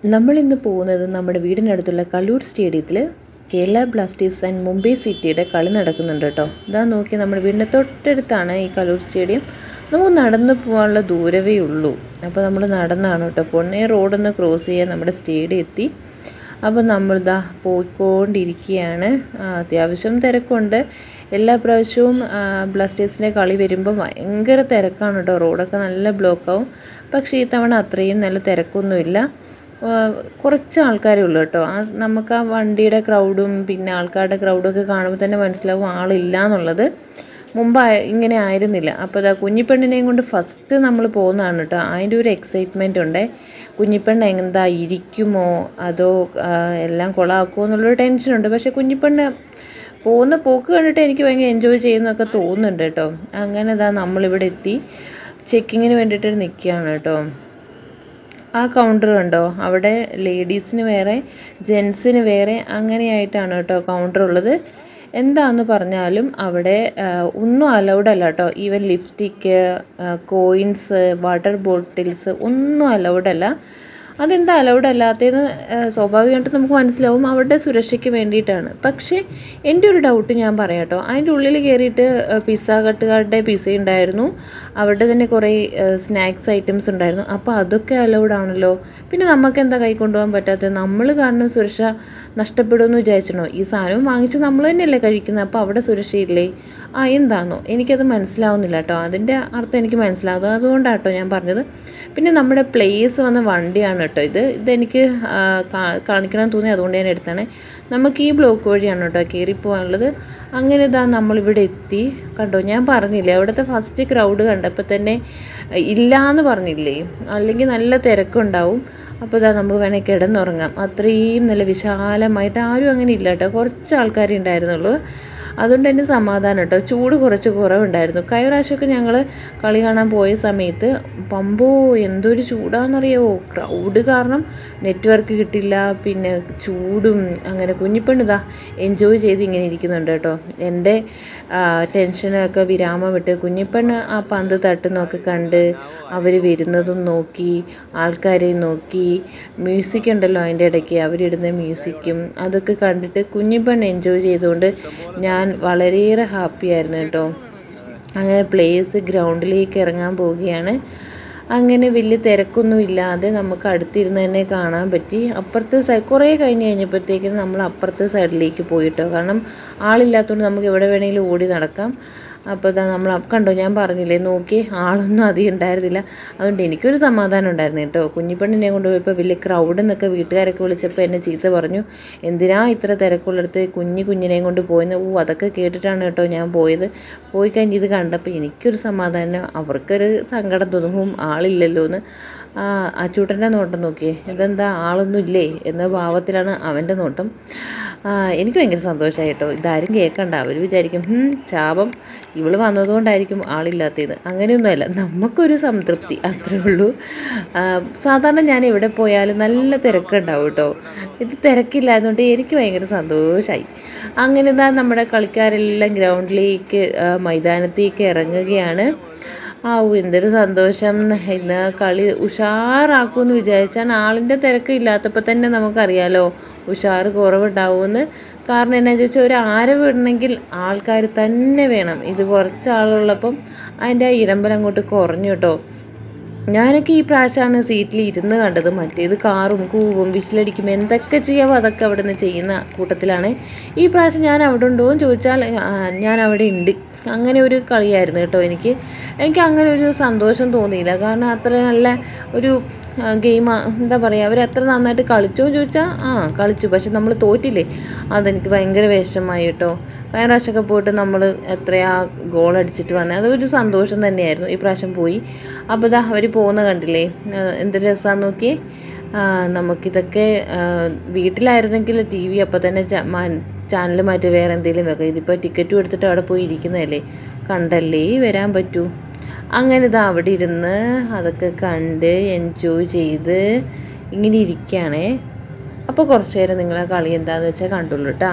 നമ്മളിന്ന് പോകുന്നത് നമ്മുടെ വീടിനടുത്തുള്ള കലൂർ സ്റ്റേഡിയത്തിൽ കേരള ബ്ലാസ്റ്റേഴ്സ് ആൻഡ് മുംബൈ സിറ്റിയുടെ കളി നടക്കുന്നുണ്ട് കേട്ടോ. ഇതാ നോക്കി, നമ്മുടെ വീടിൻ്റെ തൊട്ടടുത്താണ് ഈ കലൂർ സ്റ്റേഡിയം. നമുക്ക് നടന്നു പോകാനുള്ള ദൂരമേ ഉള്ളൂ. അപ്പോൾ നമ്മൾ നടന്നാണ് കേട്ടോ പൊണ്ണേ റോഡൊന്ന് ക്രോസ് ചെയ്യാൻ നമ്മുടെ സ്റ്റേഡിയം എത്തി. അപ്പോൾ നമ്മളിതാ പോയിക്കൊണ്ടിരിക്കുകയാണ്. അത്യാവശ്യം തിരക്കുണ്ട്. എല്ലാ പ്രാവശ്യവും ബ്ലാസ്റ്റേഴ്സിൻ്റെ കളി വരുമ്പോൾ ഭയങ്കര തിരക്കാണ് കേട്ടോ. റോഡൊക്കെ നല്ല ബ്ലോക്കാവും. പക്ഷേ ഈ തവണ അത്രയും നല്ല തിരക്കൊന്നുമില്ല. കുറച്ച് ആൾക്കാരേ ഉള്ളൂ കേട്ടോ. നമുക്ക് ആ വണ്ടിയുടെ ക്രൗഡും പിന്നെ ആൾക്കാരുടെ ക്രൗഡൊക്കെ കാണുമ്പോൾ തന്നെ മനസ്സിലാവും ആളില്ല എന്നുള്ളത്. മുമ്പ് ഇങ്ങനെ ആയിരുന്നില്ല. അപ്പോൾ അതാ കുഞ്ഞിപ്പെണ്ണിനെയും കൊണ്ട് ഫസ്റ്റ് നമ്മൾ പോകുന്നതാണ് കേട്ടോ. അതിൻ്റെ ഒരു എക്സൈറ്റ്മെൻറ്റ് ഉണ്ട്. കുഞ്ഞിപ്പെണ്ണ് എന്താ ഇരിക്കുമോ അതോ എല്ലാം കൊളാക്കുമോ എന്നുള്ളൊരു ടെൻഷനുണ്ട്. പക്ഷേ കുഞ്ഞിപ്പെണ്ണ് പോകുന്ന പോക്ക് കണ്ടിട്ട് എനിക്ക് ഭയങ്കര എൻജോയ് ചെയ്യുന്നൊക്കെ തോന്നുന്നുണ്ട് കേട്ടോ. അങ്ങനെ ഇതാ നമ്മളിവിടെ എത്തി ചെക്കിങ്ങിന് വേണ്ടിയിട്ട് നിൽക്കുകയാണ് കേട്ടോ. ആ കൗണ്ടർ കണ്ടോ, അവിടെ ലേഡീസിന് വേറെ ജെൻസിന് വേറെ അങ്ങനെയായിട്ടാണ് കേട്ടോ കൗണ്ടർ ഉള്ളത്. എന്താണെന്ന് പറഞ്ഞാലും അവിടെ ഒന്നും അലൗഡ് അല്ല കേട്ടോ. Even lipstick, coins, water bottles ഒന്നും അലൗഡ് അല്ല. അതെന്താ അലൗഡ് അല്ലാത്തതെന്ന് സ്വാഭാവികമായിട്ട് നമുക്ക് മനസ്സിലാവും. അവരുടെ സുരക്ഷയ്ക്ക് വേണ്ടിയിട്ടാണ്. പക്ഷേ എൻ്റെ ഒരു ഡൗട്ട് ഞാൻ പറയാം കേട്ടോ. അതിൻ്റെ ഉള്ളിൽ കയറിയിട്ട് പിസ്സ കട്ടുകാരുടെ പിസ്സ ഉണ്ടായിരുന്നു. അവരുടെ തന്നെ കുറേ സ്നാക്സ് ഐറ്റംസ് ഉണ്ടായിരുന്നു. അപ്പോൾ അതൊക്കെ അലൗഡ് ആണല്ലോ. പിന്നെ നമുക്ക് എന്താ കൈ കൊണ്ടുപോകാൻ പറ്റാത്തത്? നമ്മൾ കാരണം സുരക്ഷ നഷ്ടപ്പെടുമെന്ന് വിചാരിച്ചണോ? ഈ സാധനവും വാങ്ങിച്ച് നമ്മൾ തന്നെയല്ലേ കഴിക്കുന്നത്. അപ്പോൾ അവിടെ സുരക്ഷയില്ലേ? എന്താണോ എനിക്കത് മനസ്സിലാവുന്നില്ല കേട്ടോ. അതിൻ്റെ അർത്ഥം എനിക്ക് മനസ്സിലാകും. അതുകൊണ്ടാട്ടോ ഞാൻ പറഞ്ഞത്. പിന്നെ നമ്മുടെ പ്ലേസ് വന്ന വണ്ടിയാണ് കേട്ടോ ഇതെനിക്ക് കാണിക്കണം തോന്നി, അതുകൊണ്ട് ഞാൻ എടുത്താണ്. നമുക്ക് ഈ ബ്ലോക്ക് വഴിയാണ് കേട്ടോ കയറിപ്പോകാനുള്ളത്. അങ്ങനെ ഇതാ നമ്മളിവിടെ എത്തി. കണ്ടോ, ഞാൻ പറഞ്ഞില്ലേ അവിടുത്തെ ഫസ്റ്റ് ക്രൗഡ് കണ്ടപ്പോൾ തന്നെ ഇല്ലയെന്ന് പറഞ്ഞില്ലേ, അല്ലെങ്കിൽ നല്ല തിരക്കുണ്ടാവും. അപ്പോൾ ഇതാ നമുക്ക് വേണമെങ്കിൽ കിടന്നുറങ്ങാം. അത്രയും നല്ല വിശാലമായിട്ട് ആരും അങ്ങനെ ഇല്ല കേട്ടോ. കുറച്ച് ആൾക്കാരേ ഉണ്ടായിരുന്നുള്ളൂ. അതുകൊണ്ട് തന്നെ സമാധാനം കേട്ടോ. ചൂട് കുറച്ച് കുറവുണ്ടായിരുന്നു. കഴിഞ്ഞ പ്രാവശ്യമൊക്കെ ഞങ്ങൾ കളി കാണാൻ പോയ സമയത്ത് പമ്പോ എന്തൊരു ചൂടാണെന്നറിയാമോ. ക്രൗഡ് കാരണം നെറ്റ്വർക്ക് കിട്ടില്ല, പിന്നെ ചൂടും. അങ്ങനെ കുഞ്ഞിപ്പെണ്ണിതാ എൻജോയ് ചെയ്ത് ഇങ്ങനെ ഇരിക്കുന്നുണ്ട് കേട്ടോ. എൻ്റെ ടെൻഷനൊക്കെ വിരാമം വിട്ട് കുഞ്ഞിപ്പെണ്ണ് ആ പന്ത് തട്ടുന്നതൊക്കെ കണ്ട് അവർ വരുന്നതും നോക്കി, ആൾക്കാരെയും നോക്കി, മ്യൂസിക് ഉണ്ടല്ലോ അതിൻ്റെ ഇടയ്ക്ക് അവരിടുന്ന മ്യൂസിക്കും അതൊക്കെ കണ്ടിട്ട് കുഞ്ഞിപ്പെണ്ണ് എൻജോയ് ചെയ്തുകൊണ്ട് ഞാൻ വളരെയേറെ ഹാപ്പിയായിരുന്നു കേട്ടോ. അങ്ങനെ പ്ലേസ് ഗ്രൗണ്ടിലേക്ക് ഇറങ്ങാൻ പോവുകയാണ്. അങ്ങനെ വലിയ തിരക്കൊന്നും ഇല്ലാതെ നമുക്ക് അടുത്തിരുന്ന് തന്നെ കാണാൻ പറ്റി. അപ്പുറത്തെ കുറേ കഴിഞ്ഞപ്പോഴത്തേക്കും നമ്മൾ അപ്പുറത്തെ സൈഡിലേക്ക് പോയിട്ടോ. കാരണം ആളില്ലാത്തതുകൊണ്ട് നമുക്ക് എവിടെ വേണമെങ്കിലും ഓടി നടക്കാം. അപ്പോൾ ഇതാ നമ്മൾ കണ്ടോ, ഞാൻ പറഞ്ഞില്ലേ നോക്കി ആളൊന്നും അധികം ഉണ്ടായിരുന്നില്ല. അതുകൊണ്ട് എനിക്കൊരു സമാധാനം ഉണ്ടായിരുന്നു കേട്ടോ. കുഞ്ഞിപ്പെണ്ണിനെ കൊണ്ടുപോയപ്പോൾ വലിയ ക്രൗഡ് എന്നൊക്കെ വീട്ടുകാരൊക്കെ വിളിച്ചപ്പോൾ എന്നെ ചീത്ത പറഞ്ഞു. എന്തിനാ ഇത്ര തിരക്കുള്ളിടത്ത് കുഞ്ഞിനെയും കൊണ്ട് പോയെന്ന്. അതൊക്കെ കേട്ടിട്ടാണ് കേട്ടോ ഞാൻ പോയത്. പോയി കഴിഞ്ഞ് ഇത് കണ്ടപ്പോൾ എനിക്കൊരു സമാധാനം. അവർക്കൊരു സങ്കടം തോന്നും ആളില്ലല്ലോ എന്ന്. അച്ചൂട്ടൻ്റെ നോട്ടം നോക്കിയേ, ഇതെന്താ ആളൊന്നും ഇല്ലേ എന്ന ഭാവത്തിലാണ് അവൻ്റെ നോട്ടം. എനിക്ക് ഭയങ്കര സന്തോഷമായി കേട്ടോ. ഇതാരും കേൾക്കണ്ട, അവർ വിചാരിക്കും ശാപം ഇവൾ വന്നതുകൊണ്ടായിരിക്കും ആളില്ലാത്തത്. അങ്ങനെയൊന്നുമല്ല, നമുക്കൊരു സംതൃപ്തി, അത്രേ ഉള്ളൂ. സാധാരണ ഞാൻ എവിടെ പോയാലും നല്ല തിരക്കുണ്ടാവും കേട്ടോ. ഇത് തിരക്കില്ലായതുകൊണ്ട് എനിക്ക് ഭയങ്കര സന്തോഷമായി. അങ്ങനെ ഇതാ നമ്മുടെ കളിക്കാരെല്ലാം ഗ്രൗണ്ടിലേക്ക് മൈതാനത്തേക്ക് ഇറങ്ങുകയാണ്. എന്തൊരു സന്തോഷം. ഇന്ന് കളി ഉഷാറാക്കുമെന്ന് വിചാരിച്ചാൽ ആളിൻ്റെ തിരക്ക് ഇല്ലാത്തപ്പോൾ തന്നെ നമുക്കറിയാലോ ഉഷാറ് കുറവുണ്ടാവുമെന്ന്. കാരണം എന്നാന്ന് ചോദിച്ചാൽ ഒരു ആരവ് ഇടണമെങ്കിൽ ആൾക്കാർ തന്നെ വേണം. ഇത് കുറച്ച് ആളുള്ളപ്പം അതിൻ്റെ ഇരമ്പൽ അങ്ങോട്ട് കുറഞ്ഞു കേട്ടോ. ഞാനൊക്കെ ഈ പ്രാവശ്യമാണ് സീറ്റിൽ ഇരുന്ന് കണ്ടത്. മറ്റേത് കാറും കൂവും വിസിലടിക്കും എന്തൊക്കെ ചെയ്യാമോ അതൊക്കെ അവിടെ നിന്ന് ചെയ്യുന്ന കൂട്ടത്തിലാണ്. ഈ പ്രാവശ്യം ഞാൻ അവിടെ ഉണ്ടോ എന്ന് ചോദിച്ചാൽ ഞാൻ അവിടെ ഉണ്ട്. അങ്ങനെ ഒരു കളിയായിരുന്നു കേട്ടോ. എനിക്ക് അങ്ങനെ ഒരു സന്തോഷം തോന്നിയില്ല. കാരണം അത്ര നല്ല ഒരു ഗെയിം, എന്താ പറയുക, അവർ അത്ര നന്നായിട്ട് കളിച്ചോ എന്ന് ചോദിച്ചാൽ കളിച്ചു. പക്ഷെ നമ്മൾ തോറ്റില്ലേ, അതെനിക്ക് ഭയങ്കര വിഷമമായി കേട്ടോ. കഴിഞ്ഞ പ്രാവശ്യമൊക്കെ പോയിട്ട് നമ്മൾ എത്രയാ ഗോൾ അടിച്ചിട്ട് വന്നത്, അതൊരു സന്തോഷം തന്നെയായിരുന്നു. ഈ പ്രാവശ്യം പോയി. അപ്പോൾ ഇതാ അവർ പോകുന്ന കണ്ടില്ലേ, എന്ത് രസമാണെന്ന് നോക്കിയേ. നമുക്കിതൊക്കെ വീട്ടിലായിരുന്നെങ്കിൽ ടി വി അപ്പോൾ തന്നെ ചാനൽ മാറ്റി വേറെ എന്തെങ്കിലും വെക്കാം. ഇതിപ്പോൾ ടിക്കറ്റും എടുത്തിട്ട് അവിടെ പോയി ഇരിക്കുന്നതല്ലേ, കണ്ടല്ലേ വരാൻ പറ്റൂ. അങ്ങനെ ഇതാ അവിടെ ഇരുന്ന് അതൊക്കെ കണ്ട് എൻജോയ് ചെയ്ത് ഇങ്ങനെ ഇരിക്കുകയാണേ. അപ്പോൾ കുറച്ച് നേരം നിങ്ങളെ കളി എന്താണെന്ന് വെച്ചാൽ കണ്ടുള്ളൂ കേട്ടോ.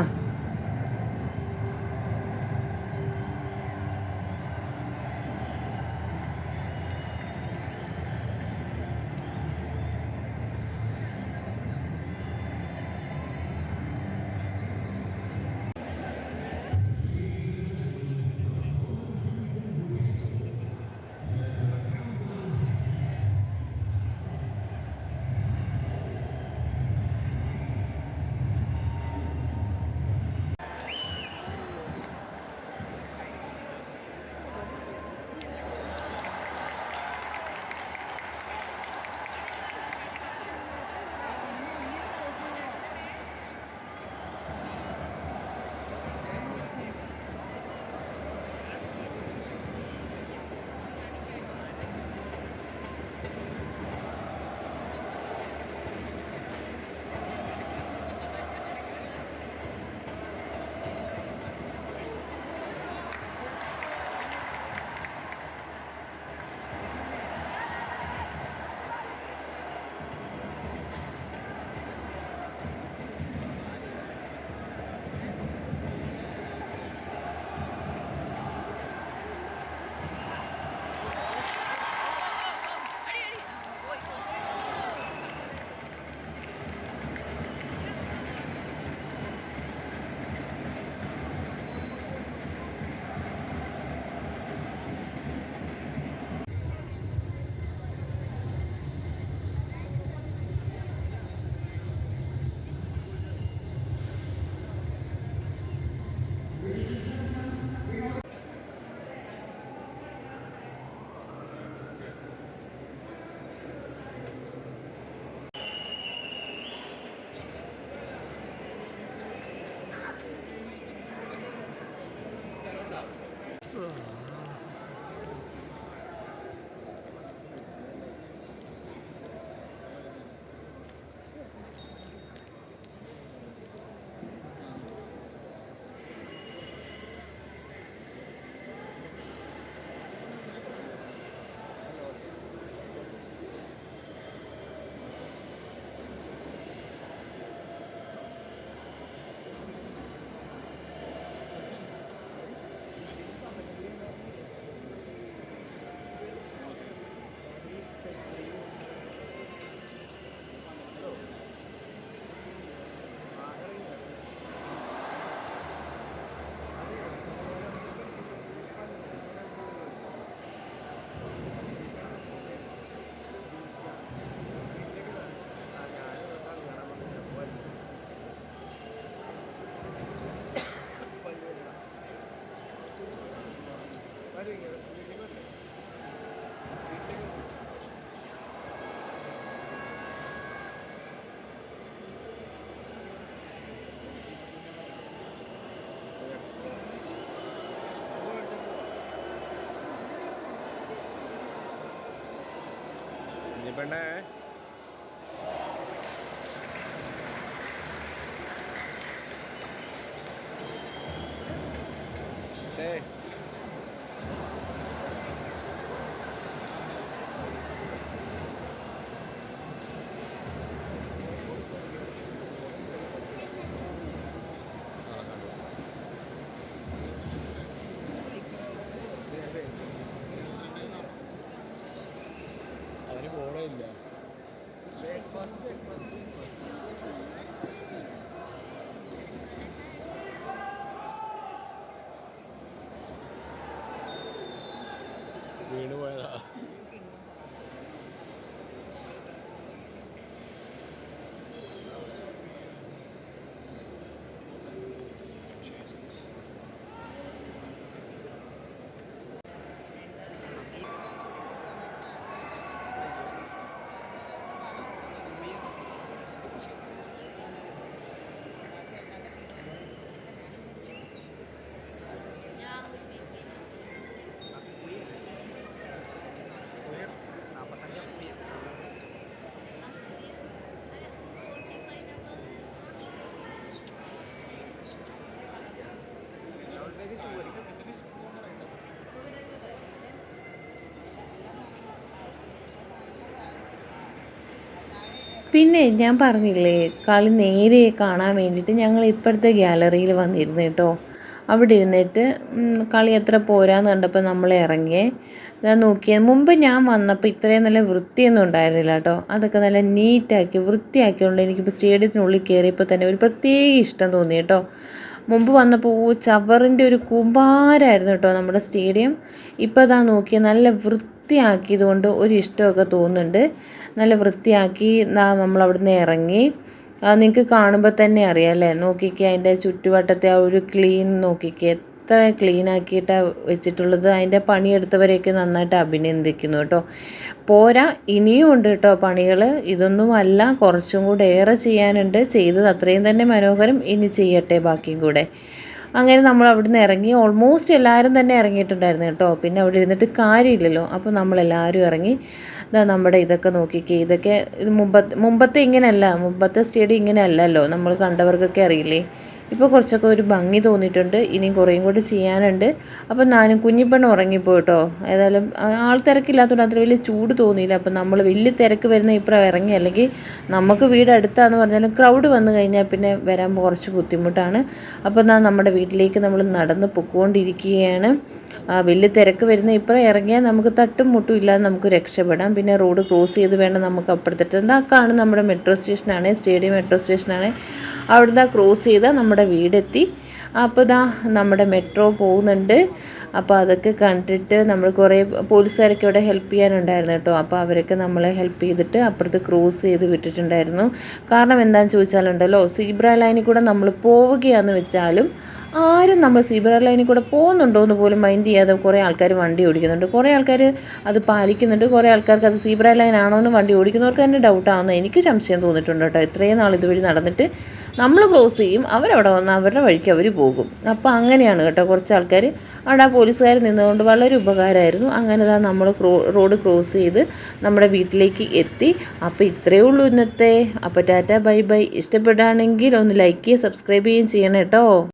പെണ്ണേ അവന് പോണേ ഇല്ല. വീണ് പോയതാ. പിന്നെ ഞാൻ പറഞ്ഞില്ലേ കളി നേരെ കാണാൻ വേണ്ടിയിട്ട് ഞങ്ങൾ ഇപ്പോഴത്തെ ഗ്യാലറിയിൽ വന്നിരുന്നു കേട്ടോ. അവിടെ ഇരുന്നിട്ട് കളി എത്ര പോരാന്ന് കണ്ടപ്പോൾ നമ്മൾ ഇറങ്ങിയേ. ഞാൻ നോക്കിയാൽ മുമ്പ് ഞാൻ വന്നപ്പോൾ ഇത്രയും നല്ല വൃത്തിയൊന്നും ഉണ്ടായിരുന്നില്ല കേട്ടോ. അതൊക്കെ നല്ല നീറ്റാക്കി വൃത്തിയാക്കിയതുകൊണ്ട് എനിക്കിപ്പോൾ സ്റ്റേഡിയത്തിനുള്ളിൽ കയറിയപ്പോൾ തന്നെ ഒരു പ്രത്യേക ഇഷ്ടം തോന്നി കേട്ടോ. മുമ്പ് വന്നപ്പോൾ ചവറിൻ്റെ ഒരു കൂമ്പാരമായിരുന്നു കേട്ടോ നമ്മുടെ സ്റ്റേഡിയം. ഇപ്പോൾ അതാ നോക്കിയാൽ നല്ല വൃത്തിയാക്കിയത് കൊണ്ട് ഒരു ഇഷ്ടമൊക്കെ തോന്നുന്നുണ്ട്. നല്ല വൃത്തിയാക്കി നമ്മളവിടുന്ന് ഇറങ്ങി. നിങ്ങൾക്ക് കാണുമ്പോൾ തന്നെ അറിയാം അല്ലേ. നോക്കിക്കേ അതിൻ്റെ ചുറ്റുവട്ടത്തെ ആ ഒരു ക്ലീൻ നോക്കിക്കേ, എത്ര ക്ലീൻ ആക്കിയിട്ടാണ് വെച്ചിട്ടുള്ളത്. അതിൻ്റെ പണിയെടുത്തവരെയൊക്കെ നന്നായിട്ട് അഭിനന്ദിക്കുന്നു കേട്ടോ. പോരാ, ഇനിയും ഉണ്ട് കേട്ടോ പണികൾ. ഇതൊന്നും അല്ല, കുറച്ചും കൂടെ ഏറെ ചെയ്യാനുണ്ട്. ചെയ്തത് അത്രയും തന്നെ മനോഹരം, ഇനി ചെയ്യട്ടെ ബാക്കിയും കൂടെ. അങ്ങനെ നമ്മൾ അവിടുന്ന് ഇറങ്ങി. ഓൾമോസ്റ്റ് എല്ലാവരും തന്നെ ഇറങ്ങിയിട്ടുണ്ടായിരുന്നു കേട്ടോ. പിന്നെ അവിടെ ഇരുന്നിട്ട് കാര്യമില്ലല്ലോ, അപ്പോൾ നമ്മളെല്ലാവരും ഇറങ്ങി. ഇതാ നമ്മുടെ ഇതൊക്കെ നോക്കിക്കേ. ഇതൊക്കെ മുമ്പത്തെ ഇങ്ങനെയല്ല, മുമ്പത്തെ സ്റ്റേഡിയം ഇങ്ങനെ അല്ലല്ലോ, നമ്മൾ കണ്ടവർക്കൊക്കെ അറിയില്ലേ. ഇപ്പോൾ കുറച്ചൊക്കെ ഒരു ഭംഗി തോന്നിയിട്ടുണ്ട്. ഇനിയും കുറേയും കൂടി ചെയ്യാനുണ്ട്. അപ്പം ഞാനും കുഞ്ഞിപ്പെണ്ണ് ഉറങ്ങിപ്പോയിട്ടോ. ഏതായാലും ആൾ തിരക്കില്ലാത്തതുകൊണ്ട് അത്ര വലിയ ചൂട് തോന്നിയില്ല. അപ്പം നമ്മൾ വലിയ തിരക്ക് വരുന്ന ഇപ്പുറം ഇറങ്ങി. അല്ലെങ്കിൽ നമുക്ക് വീട് അടുത്താന്ന് പറഞ്ഞാലും ക്രൗഡ് വന്നു കഴിഞ്ഞാൽ പിന്നെ വരാൻ കുറച്ച് ബുദ്ധിമുട്ടാണ്. അപ്പോൾ നമ്മുടെ വീട്ടിലേക്ക് നമ്മൾ നടന്ന് പൊയ്ക്കൊണ്ടിരിക്കുകയാണ്. വലിയ തിരക്ക് വരുന്ന ഇപ്പുറം ഇറങ്ങിയാൽ നമുക്ക് തട്ടും മുട്ടും ഇല്ലാതെ നമുക്ക് രക്ഷപ്പെടാം. പിന്നെ റോഡ് ക്രോസ് ചെയ്ത് വേണം നമുക്ക് അപ്പുറത്തിട്ട്. എന്താക്കാണ് നമ്മുടെ മെട്രോ സ്റ്റേഷനാണ്, സ്റ്റേഡിയം മെട്രോ സ്റ്റേഷനാണ്. അവിടുന്ന് ക്രോസ് ചെയ്താൽ നമ്മുടെ വീടെത്തി. അപ്പോൾ നമ്മുടെ മെട്രോ പോകുന്നുണ്ട്. അപ്പോൾ അതൊക്കെ കണ്ടിട്ട് നമ്മൾ കുറേ പോലീസുകാരൊക്കെ ഇവിടെ ഹെൽപ്പ് ചെയ്യാനുണ്ടായിരുന്നു കേട്ടോ. അപ്പോൾ അവരൊക്കെ നമ്മളെ ഹെൽപ്പ് ചെയ്തിട്ട് അപ്പുറത്ത് ക്രോസ് ചെയ്ത് വിട്ടിട്ടുണ്ടായിരുന്നു. കാരണം എന്താണെന്ന് ചോദിച്ചാലുണ്ടല്ലോ, സീബ്ര ലൈനിൽ കൂടെ നമ്മൾ പോവുകയാണെന്ന് വെച്ചാലും ആരും നമ്മൾ സീബ്ര ലൈനിൽ കൂടെ പോകുന്നുണ്ടോ എന്ന് പോലും മൈൻഡ് ചെയ്യാതെ കുറേ ആൾക്കാർ വണ്ടി ഓടിക്കുന്നുണ്ട്. കുറേ ആൾക്കാർ അത് പാലിക്കുന്നുണ്ട്. കുറേ ആൾക്കാർക്ക് അത് സീബ്ര ലൈൻ ആണോ എന്ന് വണ്ടി ഓടിക്കുന്നവർക്ക് തന്നെ ഡൗട്ടാവുന്നു. എനിക്ക് സംശയം തോന്നിയിട്ടുണ്ട് കേട്ടോ. ഇത്രയും നാൾ ഇതുവഴി നടന്നിട്ട് നമ്മൾ ക്രോസ് ചെയ്യും, അവരവിടെ വന്ന് അവരുടെ വഴിക്ക് അവർ പോകും. അപ്പോൾ അങ്ങനെയാണ് കേട്ടോ. കുറച്ച് ആൾക്കാർ അവിടെ ആ പോലീസുകാർ നിന്നുകൊണ്ട് വളരെ ഉപകാരമായിരുന്നു. അങ്ങനെ നമ്മൾ റോഡ് ക്രോസ് ചെയ്ത് നമ്മുടെ വീട്ടിലേക്ക് എത്തി. അപ്പോൾ ഇത്രയേ ഉള്ളൂ ഇന്നത്തെ. അപ്പോൾ ടാറ്റ ബൈ ബൈ. ഇഷ്ടപ്പെടുകയാണെങ്കിൽ ഒന്ന് ലൈക്ക് ചെയ്യുക, സബ്സ്ക്രൈബ് ചെയ്യുകയും ചെയ്യണം കേട്ടോ.